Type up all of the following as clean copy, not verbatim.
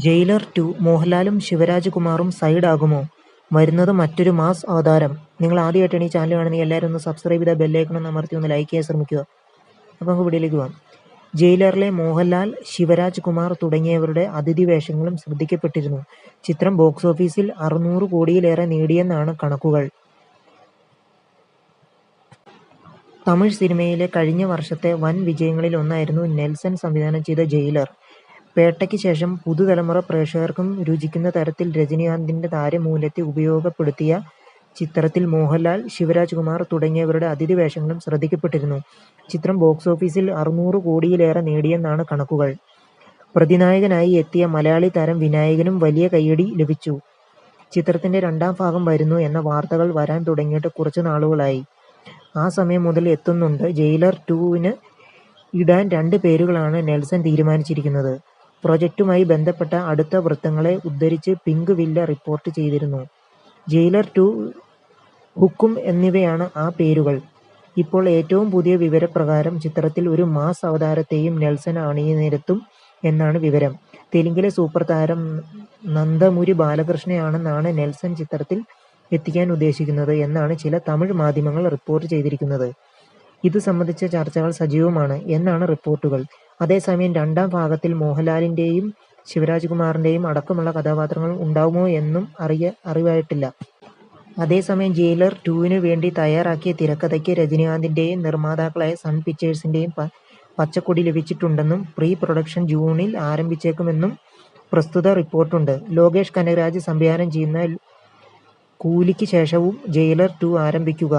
Jailer 2 മോഹൻലാലും ശിവരാജ് കുമാറും side ആകുമോ? വരുന്നത് മറ്റൊരു മാസ് അവതാരം. നിങ്ങൾ ആദ്യമായിട്ടാണ് ഈ ചാനൽ കാണുന്നത്, എല്ലാവരും ഒന്ന് സബ്സ്ക്രൈബ് ചെയ്താൽ ബെല്ലൈക്കൺ ഒന്ന് അമർത്തി ഒന്ന് ലൈക്ക് ചെയ്യാൻ ശ്രമിക്കുക. അപ്പോൾ നമുക്ക് വീഡിയോയിലേക്ക് പോകാം. ജയിലറിലെ മോഹൻലാൽ, ശിവരാജ് കുമാർ തുടങ്ങിയവരുടെ അതിഥി വേഷങ്ങളും ശ്രദ്ധിക്കപ്പെട്ടിരുന്നു. ചിത്രം ബോക്സ് ഓഫീസിൽ 600 കോടിയിലേറെ നേടിയെന്നാണ് കണക്കുകൾ. തമിഴ് സിനിമയിലെ കഴിഞ്ഞ വർഷത്തെ വൻ വിജയങ്ങളിൽ ഒന്നായിരുന്നു നെൽസൺ സംവിധാനം ചെയ്ത ജയിലർ. പേട്ടയ്ക്ക് ശേഷം പുതുതലമുറ പ്രേക്ഷകർക്കും രുചിക്കുന്ന തരത്തിൽ രജനീകാന്തിന്റെ താരമൂല്യത്തെ ഉപയോഗപ്പെടുത്തിയ ചിത്രത്തിൽ മോഹൻലാൽ, ശിവരാജ് കുമാർ തുടങ്ങിയവരുടെ അതിഥി വേഷങ്ങളും ശ്രദ്ധിക്കപ്പെട്ടിരുന്നു. ചിത്രം ബോക്സ് ഓഫീസിൽ 600 കോടിയിലേറെ നേടിയെന്നാണ് കണക്കുകൾ. പ്രതിനായകനായി എത്തിയ മലയാളി താരം വിനായകനും വലിയ കയ്യടി ലഭിച്ചു. ചിത്രത്തിന്റെ രണ്ടാം ഭാഗം വരുന്നു എന്ന വാർത്തകൾ വരാൻ തുടങ്ങിയിട്ട് കുറച്ചു നാളുകളായി. ആ സമയം മുതൽ എത്തുന്നുണ്ട്. ജയിലർ 2-ന് ഇടാൻ 2 പേരുകളാണ് നെൽസൺ തീരുമാനിച്ചിരിക്കുന്നത്. പ്രൊജക്റ്റുമായി ബന്ധപ്പെട്ട അടുത്ത വൃത്തങ്ങളെ ഉദ്ധരിച്ച് പിങ്ക് വില്ല റിപ്പോർട്ട് ചെയ്തിരുന്നു. ജയിലർ 2, ഹുക്കും എന്നിവയാണ് ആ പേരുകൾ. ഇപ്പോൾ ഏറ്റവും പുതിയ വിവരപ്രകാരം ചിത്രത്തിൽ ഒരു മാസ് അവതാരത്തെയും നെൽസൺ അണിനിരത്തും എന്നാണ് വിവരം. തെലുങ്കിലെ സൂപ്പർ താരം നന്ദമുരി ബാലകൃഷ്ണയാണെന്നാണ് നെൽസൺ ചിത്രത്തിൽ എത്തിക്കാൻ ഉദ്ദേശിക്കുന്നത് എന്നാണ് ചില തമിഴ് മാധ്യമങ്ങൾ റിപ്പോർട്ട് ചെയ്തിരിക്കുന്നത്. ഇത് സംബന്ധിച്ച ചർച്ചകൾ സജീവമാണ് എന്നാണ് റിപ്പോർട്ടുകൾ. അതേസമയം രണ്ടാം ഭാഗത്തിൽ മോഹൻലാലിന്റെയും ശിവരാജ് കുമാറിന്റെയും അടക്കമുള്ള കഥാപാത്രങ്ങൾ ഉണ്ടാവുമോ എന്നും അറിവായിട്ടില്ല. അതേസമയം ജയിലർ 2-ന് വേണ്ടി തയ്യാറാക്കിയ തിരക്കഥയ്ക്ക് രജനീകാന്തിന്റെയും നിർമ്മാതാക്കളായ സൺ പിക്ചേഴ്സിന്റെയും പച്ചക്കൊടി ലഭിച്ചിട്ടുണ്ടെന്നും പ്രീ പ്രൊഡക്ഷൻ ജൂണിൽ ആരംഭിച്ചേക്കുമെന്നും പ്രസ്തുത റിപ്പോർട്ടുണ്ട്. ലോകേഷ് കനകരാജ് സംവിധാനം ചെയ്യുന്ന കൂലിക്ക് ശേഷവും ജയിലർ 2 ആരംഭിക്കുക.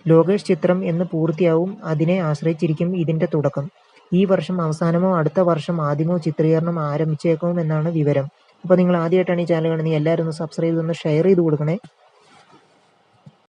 ലോകേഷ് ചിത്രം എന്ന് പൂർത്തിയാവും. അതിനെ ആശ്രയിച്ചിരിക്കും ഇതിന്റെ തുടക്കം. ഈ വർഷം അവസാനമോ അടുത്ത വർഷം ആദ്യമോ ചിത്രീകരണം ആരംഭിച്ചേക്കുമെന്നാണ് വിവരം. അപ്പോൾ നിങ്ങൾ ആദ്യമായിട്ടാണ് ഈ ചാനൽ കാണുന്നത്, എല്ലാവരും ഒന്ന് സബ്സ്ക്രൈബ് ചെയ്തൊന്ന് ഷെയർ ചെയ്ത് കൊടുക്കണേ.